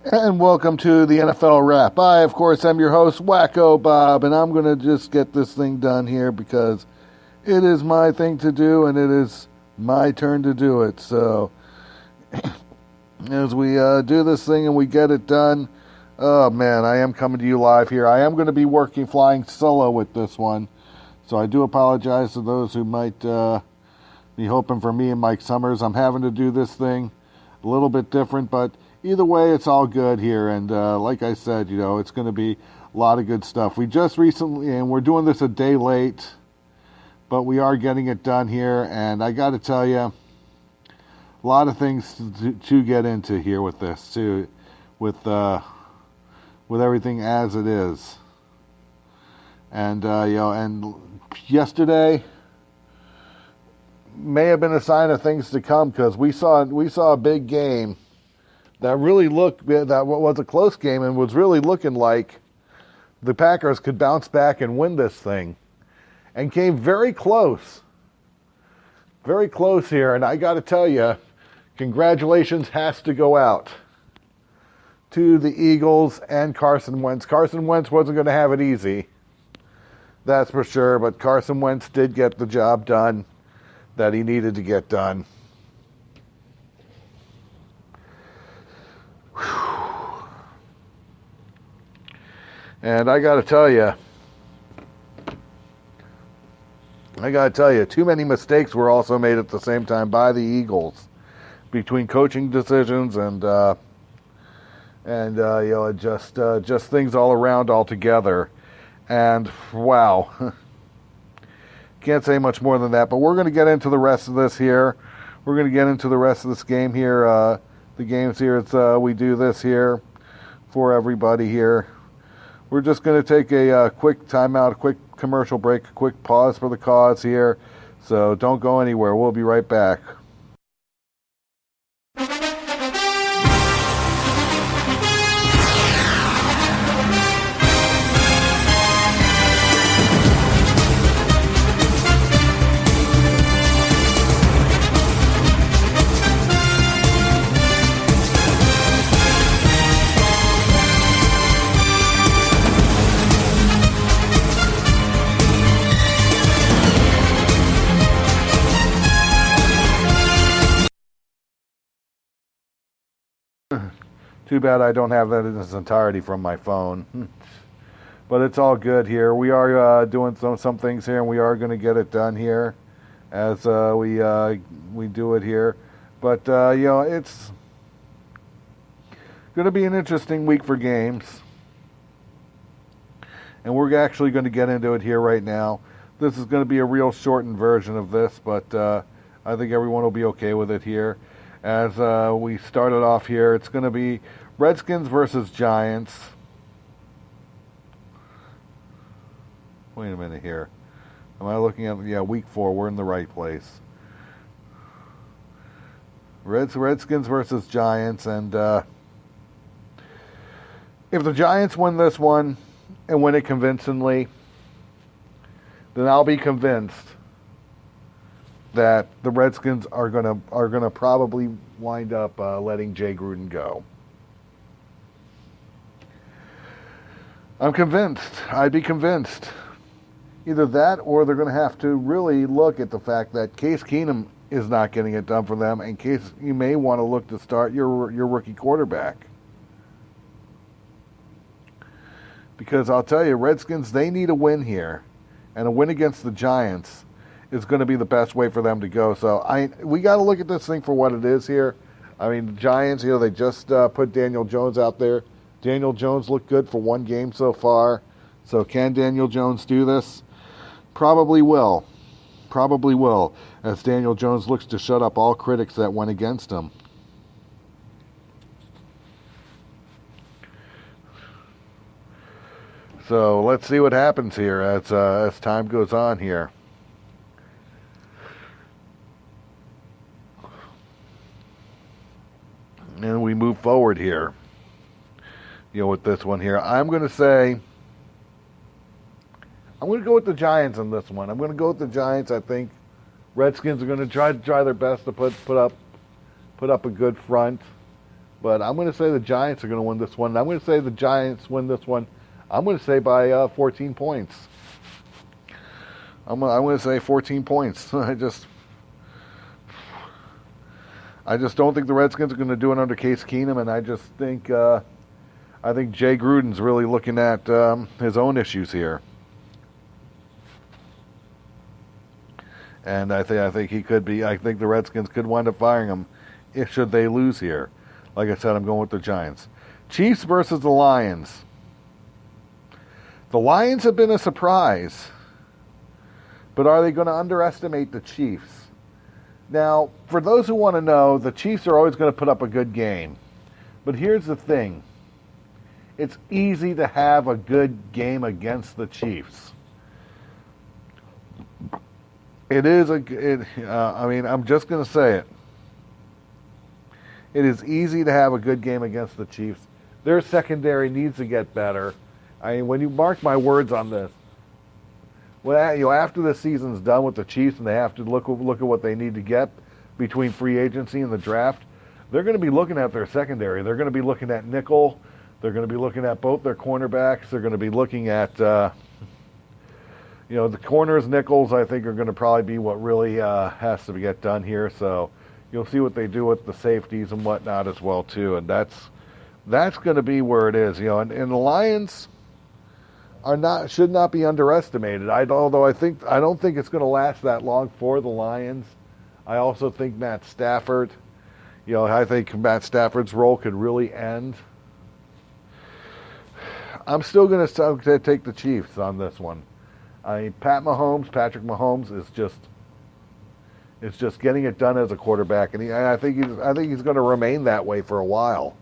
And welcome to the NFL Wrap. I, of course, am your host, Wacko Bob, and I'm going to just get this thing done here because it is my thing to do and it is my turn to do it. So, as we do this thing and we get it done, oh man, I am coming to you live here. I am going to be flying solo with this one. So I do apologize to those who might be hoping for me and Mike Summers. I'm having to do this thing a little bit different, but either way, it's all good here, and like I said, it's going to be a lot of good stuff. We just recently, and we're doing this a day late, but we are getting it done here, and I got to tell you, a lot of things to get into here with this, too, with everything as it is. And, and yesterday may have been a sign of things to come, because we saw a big game that was a close game and was really looking like the Packers could bounce back and win this thing, and came very close here. And I got to tell you, congratulations has to go out to the Eagles and Carson Wentz. Carson Wentz wasn't going to have it easy, that's for sure, but Carson Wentz did get the job done that he needed to get done. And I got to tell you, too many mistakes were also made at the same time by the Eagles, between coaching decisions and just things all around altogether. And wow, can't say much more than that. But we're going to get into the rest of this here. We're going to get into the rest of this game here. The games here. We do this here for everybody here. We're just going to take a quick timeout, a quick commercial break, a quick pause for the cause here. So don't go anywhere. We'll be right back. Too bad I don't have that in its entirety from my phone. But it's all good here. We are doing some things here, and we are going to get it done here as we do it here. But, it's going to be an interesting week for games. And we're actually going to get into it here right now. This is going to be a real shortened version of this, but I think everyone will be okay with it here. As we started off here, it's going to be Redskins versus Giants. Wait a minute here. Am I looking at, week 4, we're in the right place. Redskins versus Giants, and if the Giants win this one and win it convincingly, then I'll be convinced that the Redskins are gonna probably wind up letting Jay Gruden go. I'm convinced. I'd be convinced. Either that, or they're going to have to really look at the fact that Case Keenum is not getting it done for them, and Case, you may want to look to start your rookie quarterback. Because I'll tell you, Redskins, they need a win here, and a win against the Giants is going to be the best way for them to go. So we got to look at this thing for what it is here. I mean, the Giants, they just put Daniel Jones out there. Daniel Jones looked good for one game so far. So can Daniel Jones do this? Probably will. Probably will, as Daniel Jones looks to shut up all critics that went against him. So let's see what happens here as time goes on here. And we move forward here, with this one here. I'm going to go with the Giants on this one. I'm going to go with the Giants. I think Redskins are going to try their best to put up a good front. But I'm going to say the Giants are going to win this one. I'm going to say the Giants win this one. I'm going to say by 14 points. I'm going to say 14 points. I just don't think the Redskins are going to do it under Case Keenum, and I just think I think Jay Gruden's really looking at his own issues here, and I think he could be. I think the Redskins could wind up firing him should they lose here. Like I said, I'm going with the Giants. Chiefs versus the Lions. The Lions have been a surprise, but are they going to underestimate the Chiefs? Now, for those who want to know, the Chiefs are always going to put up a good game. But here's the thing. It's easy to have a good game against the Chiefs. It is I'm just going to say it. It is easy to have a good game against the Chiefs. Their secondary needs to get better. I mean, when you mark my words on this, well, after the season's done with the Chiefs and they have to look at what they need to get between free agency and the draft, they're going to be looking at their secondary. They're going to be looking at nickel. They're going to be looking at both their cornerbacks. They're going to be looking at, the corners, nickels, I think, are going to probably be what really has to get done here. So you'll see what they do with the safeties and whatnot as well, too. And that's going to be where it is. And the Lions should not be underestimated. Although I don't think it's going to last that long for the Lions. I also think Matt Stafford, I think Matt Stafford's role could really end. I'm still going to take the Chiefs on this one. I mean, Patrick Mahomes is just getting it done as a quarterback, and I think he's going to remain that way for a while.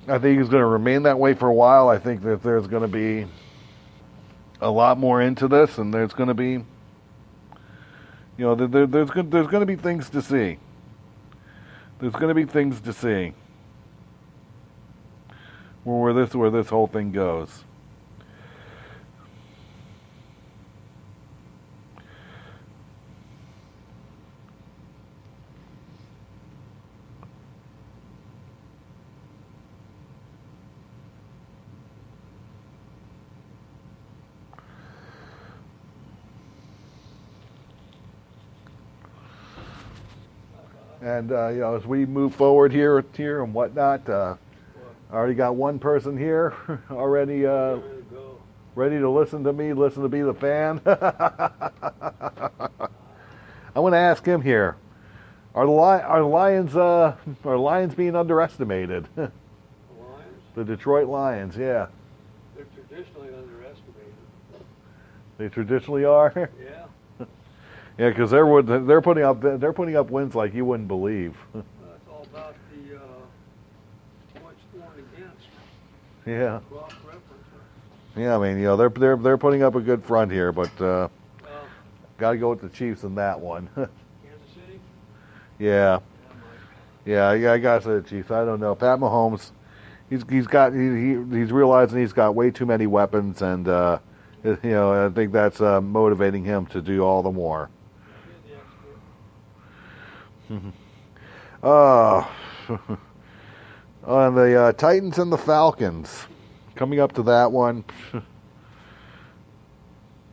I think he's going to remain that way for a while. I think that there's going to be a lot more into this, and there's going to be, there's going to be things to see. There's going to be things to see where this whole thing goes. And as we move forward here and whatnot, I already got one person here already ready to listen to me, listen to be the fan. I want to ask him here: Are Lions being underestimated? The Lions? The Detroit Lions, yeah. They're traditionally underestimated. They traditionally are. Yeah. Yeah, because they're putting up wins like you wouldn't believe. It's all about the points for and against. Yeah. Cross reference. Yeah, I mean, they're putting up a good front here, but got to go with the Chiefs in that one. Kansas City. Yeah. Yeah, I gotta say the Chiefs. I don't know. Pat Mahomes, he's realizing he's got way too many weapons, and I think that's motivating him to do all the more. On the Titans and the Falcons, coming up to that one,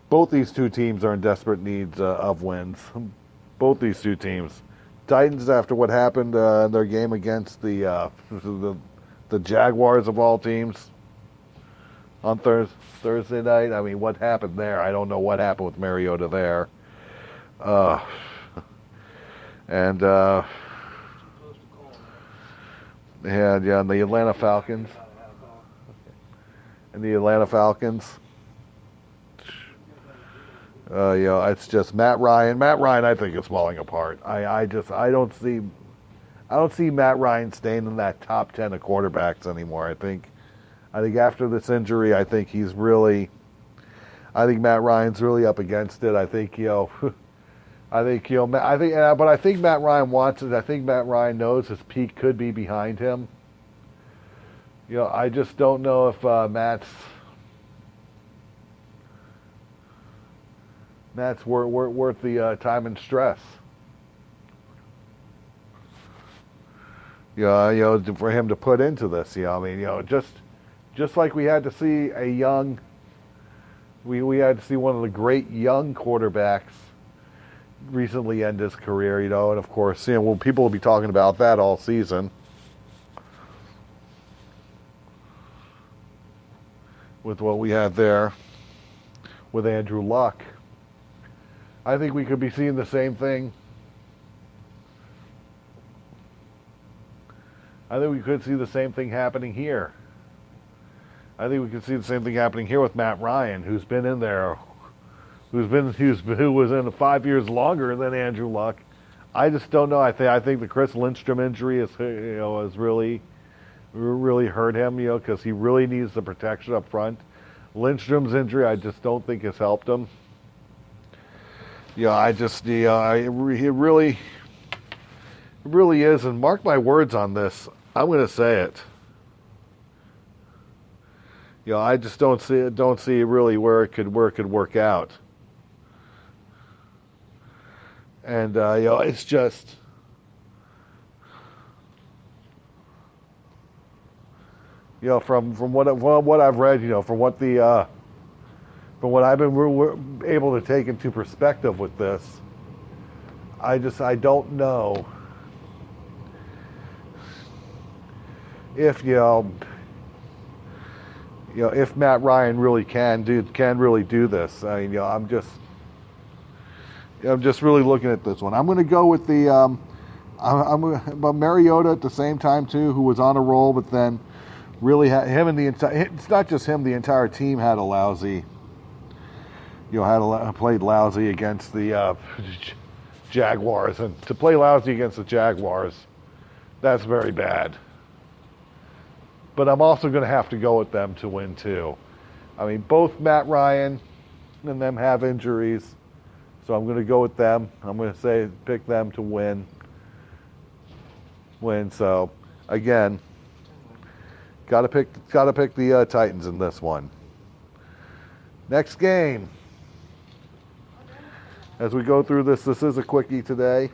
both these two teams are in desperate need of wins. Both these two teams. Titans, after what happened in their game against the Jaguars of all teams on Thursday night. I mean, what happened there? I don't know what happened with Mariota there. And the Atlanta Falcons. And the Atlanta Falcons. It's just Matt Ryan. Matt Ryan, I think, is falling apart. I don't see Matt Ryan staying in that top 10 of quarterbacks anymore. I think after this injury, I think Matt Ryan's really up against it. I think Matt Ryan wants it. I think Matt Ryan knows his peak could be behind him. I just don't know if Matt's worth the time and stress. for him to put into this. I mean, just like we had to see we had to see one of the great young quarterbacks recently end his career, and of course, people will be talking about that all season with what we had there with Andrew Luck. I think we could be seeing the same thing. I think we could see the same thing happening here. I think we could see the same thing happening here with Matt Ryan, who's been in there, who was in 5 years longer than Andrew Luck. I just don't know. I think the Chris Lindstrom injury has really hurt him, because he really needs the protection up front. Lindstrom's injury, I just don't think has helped him. He really is. And mark my words on this. I'm going to say it. I just don't see really where it could work out. And it's just from what I've read, from what I've been able to take into perspective with this, I don't know if if Matt Ryan really can really do this. I mean, I'm just really looking at this one. I'm going to go with but Mariota at the same time too, who was on a roll, but then really it's not just him. The entire team had a lousy, played lousy against the Jaguars, and to play lousy against the Jaguars, that's very bad. But I'm also going to have to go with them to win too. I mean, both Matt Ryan and them have injuries, so I'm going to go with them. I'm going to pick them to win. So again, got to pick the Titans in this one. Next game. As we go through this is a quickie today.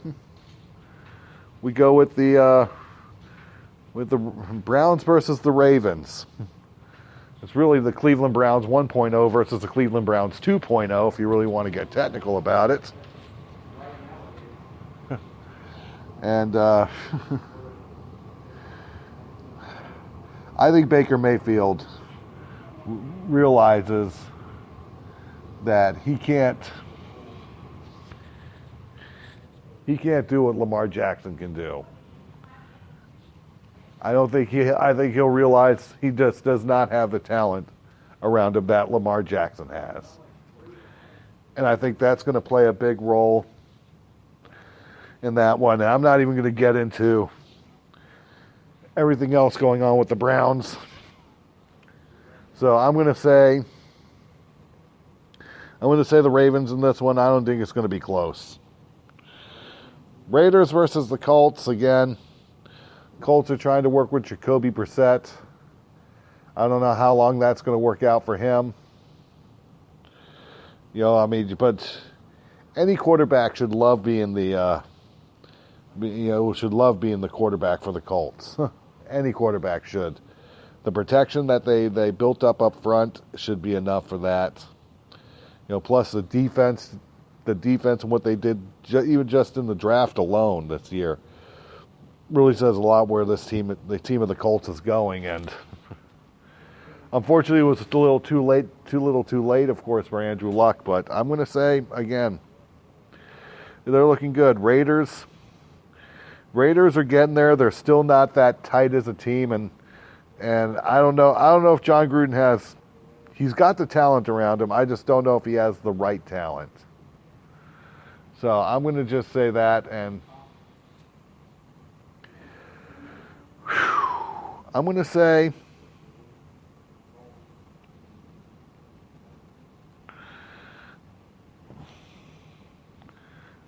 We go with the Browns versus the Ravens. It's really the Cleveland Browns 1.0 versus the Cleveland Browns 2.0, if you really want to get technical about it. And I think Baker Mayfield realizes that he can't do what Lamar Jackson can do. I think he'll realize he just does not have the talent around him that Lamar Jackson has. And I think that's going to play a big role in that one. And I'm not even going to get into everything else going on with the Browns. So I'm going to say the Ravens in this one. I don't think it's going to be close. Raiders versus the Colts again. Colts are trying to work with Jacoby Brissett. I don't know how long that's going to work out for him. But any quarterback should love being the quarterback for the Colts. Any quarterback should. The protection that they built up front should be enough for that. Plus the defense and what they did even just in the draft alone this year really says a lot where the team of the Colts is going. And unfortunately, it was a little too late, of course, for Andrew Luck. But I'm going to say again, they're looking good. Raiders are getting there. They're still not that tight as a team, and I don't know if John Gruden he's got the talent around him. I just don't know if he has the right talent. So I'm going to just say that, and I'm going to say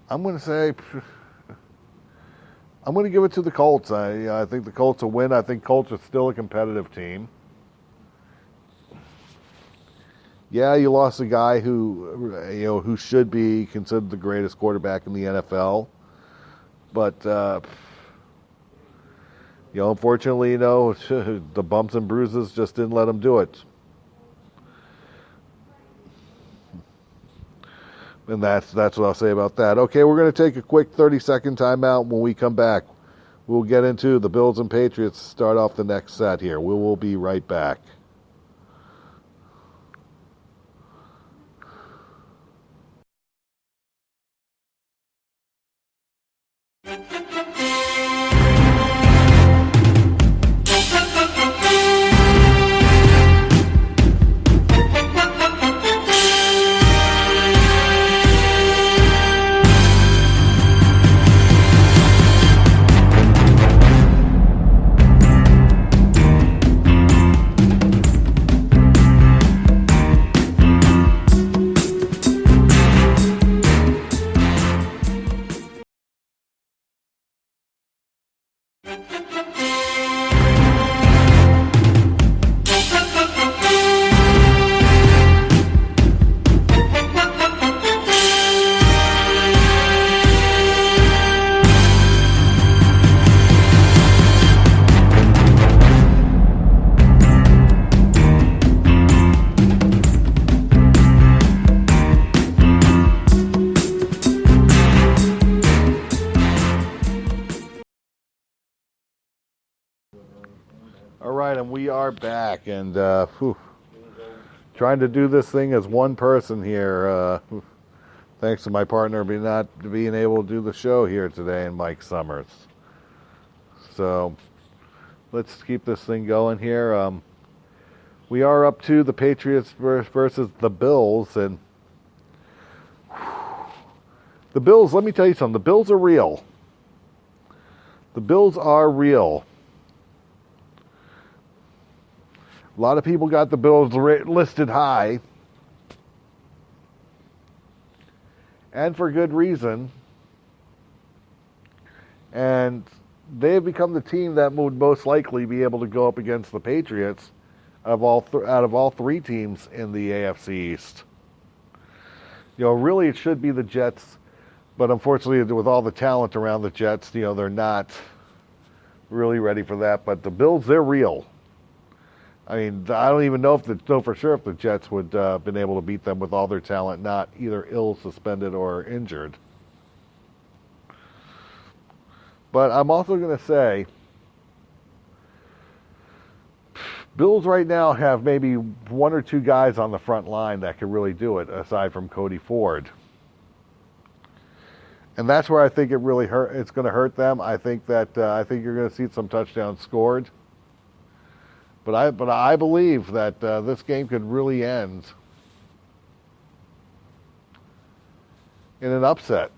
I'm going to give it to the Colts. I think the Colts will win. I think Colts are still a competitive team. Yeah, you lost a guy who should be considered the greatest quarterback in the NFL, but Unfortunately, the bumps and bruises just didn't let him do it. And that's what I'll say about that. Okay, we're going to take a quick 30-second timeout. When we come back, we'll get into the Bills and Patriots, start off the next set here. We will be right back. All right, and we are back, and trying to do this thing as one person here. Thanks to my partner not being able to do the show here today, and Mike Summers. So let's keep this thing going here. We are up to the Patriots versus the Bills, and the Bills. Let me tell you something. The Bills are real. The Bills are real. A lot of people got the Bills listed high, and for good reason. And they have become the team that would most likely be able to go up against the Patriots out of all three teams in the AFC East. Really it should be the Jets, but unfortunately with all the talent around the Jets, they're not really ready for that. But the Bills, they're real. I mean, I don't even know for sure if the Jets would been able to beat them with all their talent, not either ill, suspended, or injured. But I'm also going to say, Bills right now have maybe one or two guys on the front line that could really do it, aside from Cody Ford. And that's where I think it really it's going to hurt them. I think you're going to see some touchdowns scored. But I believe that this game could really end in an upset.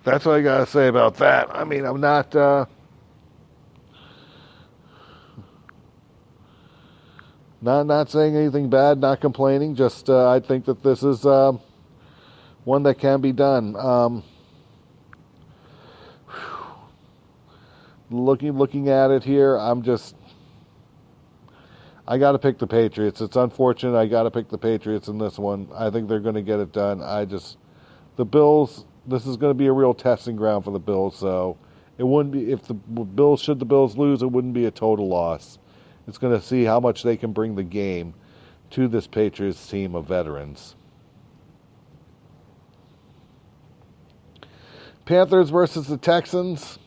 That's what I gotta say about that. I mean, I'm not saying anything bad, not complaining. Just I think that this is one that can be done. Looking at it here, I got to pick the Patriots. It's unfortunate. I got to pick the Patriots in this one. I think they're going to get it done. The Bills. This is going to be a real testing ground for the Bills. So it wouldn't be should the Bills lose, it wouldn't be a total loss. It's going to see how much they can bring the game to this Patriots team of veterans. Panthers versus the Texans.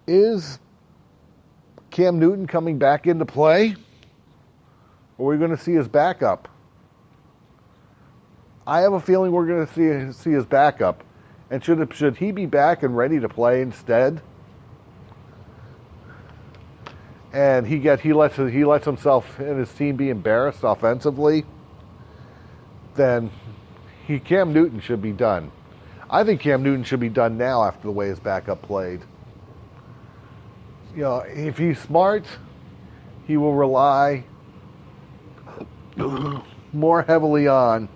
Is Cam Newton coming back into play? Or are we going to see his backup? I have a feeling we're going to see his backup. And should he be back and ready to play instead? And he lets himself and his team be embarrassed offensively, then Cam Newton should be done. I think Cam Newton should be done now after the way his backup played. If he's smart, he will rely more heavily on.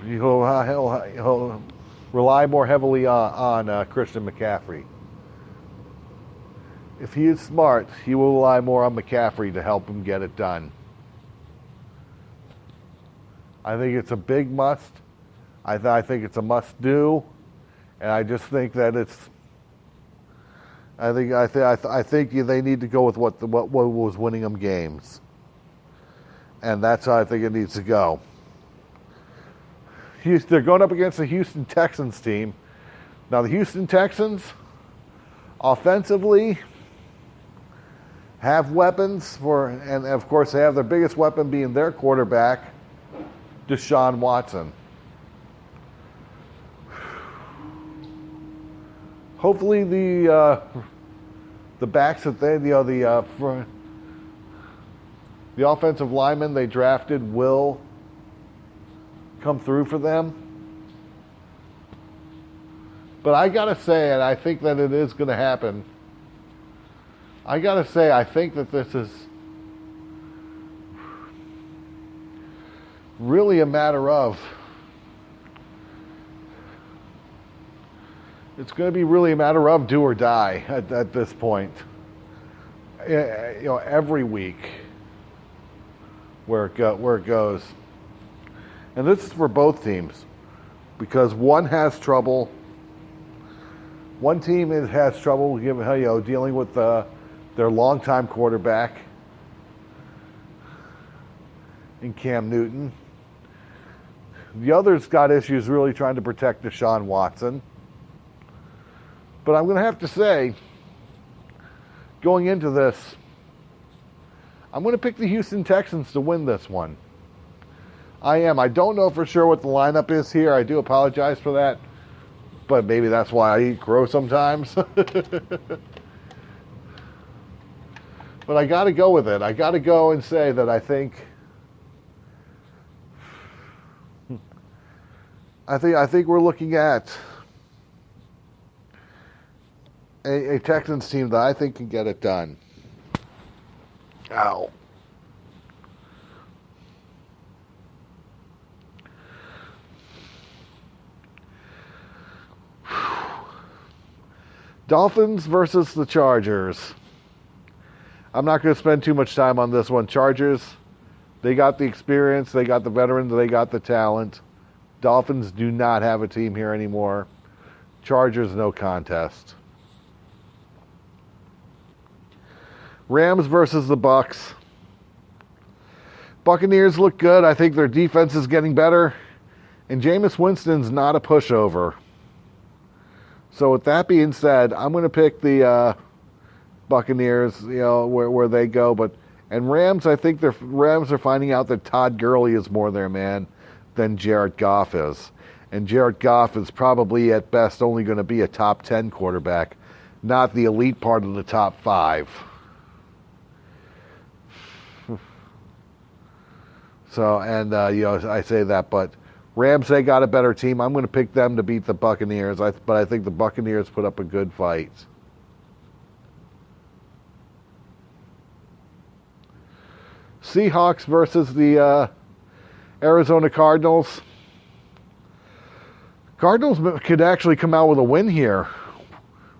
He'll rely more heavily on Christian McCaffrey. if he is smart, he will rely more on McCaffrey to help him get it done. I think it's a big must. I think it's a must-do, and I just think that it's. I think they need to go with what was winning them games, and that's how I think it needs to go. They're going up against the Houston Texans team. Now the Houston Texans, offensively, have weapons and of course they have their biggest weapon being their quarterback, Deshaun Watson. Hopefully the backs that the offensive linemen they drafted will come through for them. But I gotta say, and I think that it is going to happen. I gotta say, I think that this is really a matter of. It's going to be really a matter of do or die at this point. Every week where it goes, and this is for both teams, because one has trouble. One team has trouble dealing with their longtime quarterback in Cam Newton. The other's got issues really trying to protect Deshaun Watson. But I'm going to have to say, going into this, I'm going to pick the Houston Texans to win this one. I am. I don't know for sure what the lineup is here. I do apologize for that. But maybe that's why I eat crow sometimes. But I got to go with it. I got to go and say that I think we're looking at a Texans team that I think can get it done. Ow. Dolphins versus the Chargers. I'm not going to spend too much time on this one. Chargers, they got the experience, they got the veterans, they got the talent. Dolphins do not have a team here anymore. Chargers, no contest. Rams versus the Bucks. Buccaneers look good. I think their defense is getting better. And Jameis Winston's not a pushover. So with that being said, I'm going to pick the Buccaneers, where they go. And Rams, I think the Rams are finding out that Todd Gurley is more their man than Jared Goff is. And Jared Goff is probably at best only going to be a top 10 quarterback, not the elite part of the top 5. So, and I say that, but Rams, they got a better team. I'm going to pick them to beat the Buccaneers, but I think the Buccaneers put up a good fight. Seahawks versus the Arizona Cardinals. Cardinals could actually come out with a win here.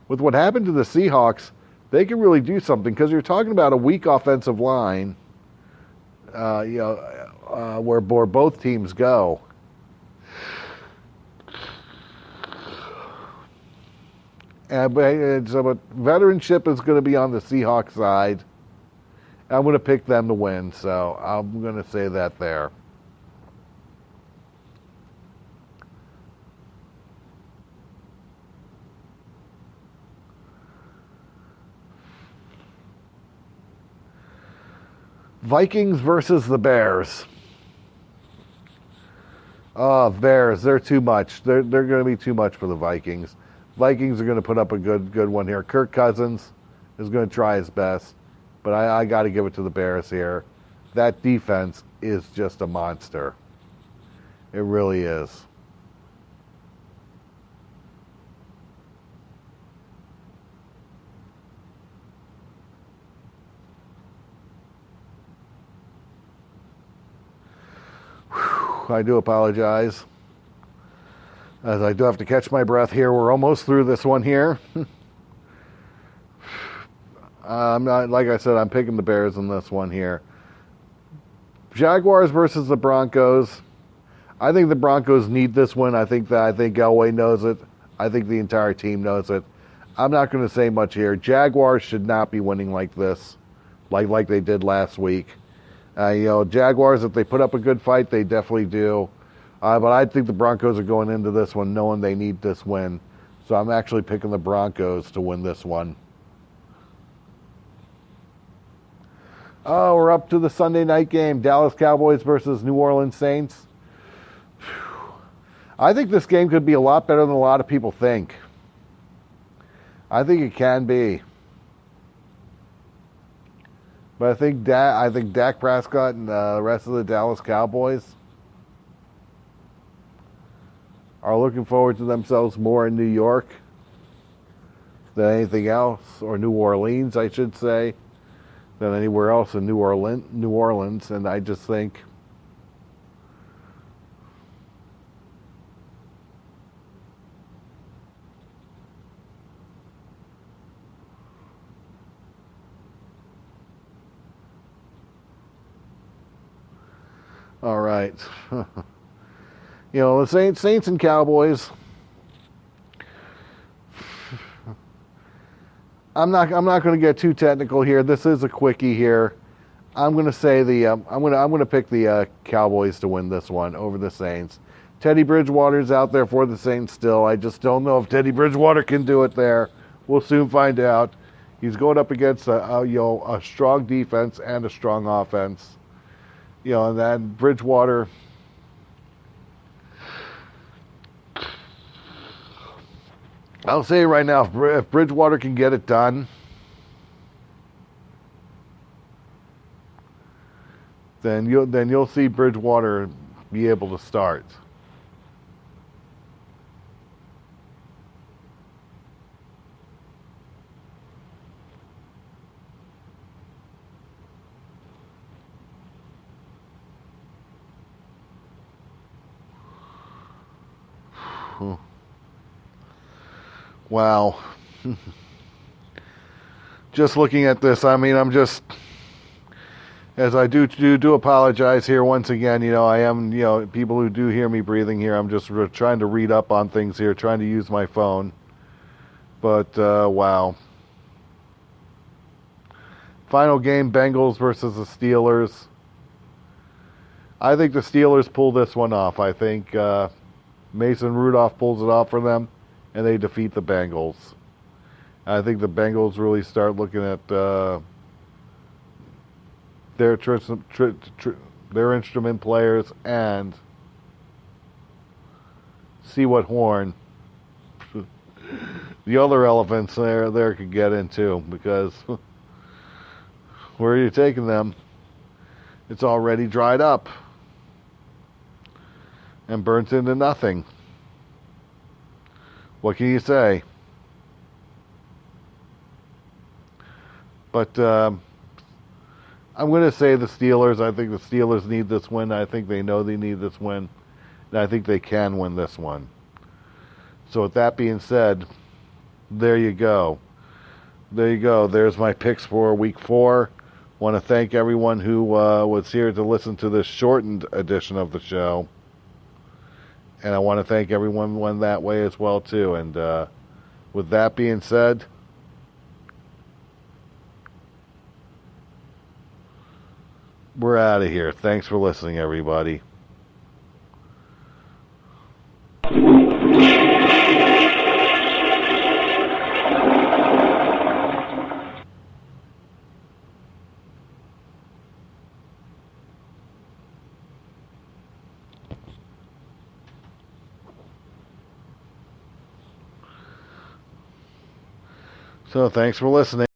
With what happened to the Seahawks, they could really do something, because you're talking about a weak offensive line, where both teams go. But veteranship is going to be on the Seahawks side. I'm going to pick them to win, so I'm going to say that there. Vikings versus the Bears. Oh, Bears, they're too much. They're going to be too much for the Vikings. Vikings are going to put up a good one here. Kirk Cousins is going to try his best, but I got to give it to the Bears here. That defense is just a monster. It really is. I do apologize, as I do have to catch my breath here. We're almost through this one here. I'm not, like I said, I'm picking the Bears in this one here. Jaguars versus the Broncos. I think the Broncos need this win. I think Elway knows it. I think the entire team knows it. I'm not going to say much here. Jaguars should not be winning like this, like they did last week. Jaguars, if they put up a good fight, they definitely do. But I think the Broncos are going into this one knowing they need this win. So I'm actually picking the Broncos to win this one. Oh, we're up to the Sunday night game. Dallas Cowboys versus New Orleans Saints. I think this game could be a lot better than a lot of people think. I think it can be. But I think Dak Prescott and the rest of the Dallas Cowboys are looking forward to themselves more in New York than anything else, or New Orleans, I should say, than anywhere else in New Orleans, and I just think all right. The Saints and Cowboys. I'm not going to get too technical here. This is a quickie here. I'm going to say I'm going to pick the Cowboys to win this one over the Saints. Teddy Bridgewater's out there for the Saints still. I just don't know if Teddy Bridgewater can do it there. We'll soon find out. He's going up against a strong defense and a strong offense. And then Bridgewater. I'll say right now, if Bridgewater can get it done, then you'll see Bridgewater be able to start. Wow. Just looking at this, I'm just, as I do apologize here once again. I am, people who do hear me breathing here, I'm just trying to read up on things here, trying to use my phone. But, wow. Final game, Bengals versus the Steelers. I think the Steelers pull this one off. I think Mason Rudolph pulls it off for them, and they defeat the Bengals. I think the Bengals really start looking at their instrument players and see what horn the other elephants there could get into, because where are you taking them? It's already dried up and burnt into nothing. What can you say? But I'm going to say the Steelers. I think the Steelers need this win. I think they know they need this win. And I think they can win this one. So with that being said, there you go. There you go. There's my picks for week 4. Want to thank everyone who was here to listen to this shortened edition of the show. And I want to thank everyone who went that way as well, too. And with that being said, we're out of here. Thanks for listening, everybody. So thanks for listening.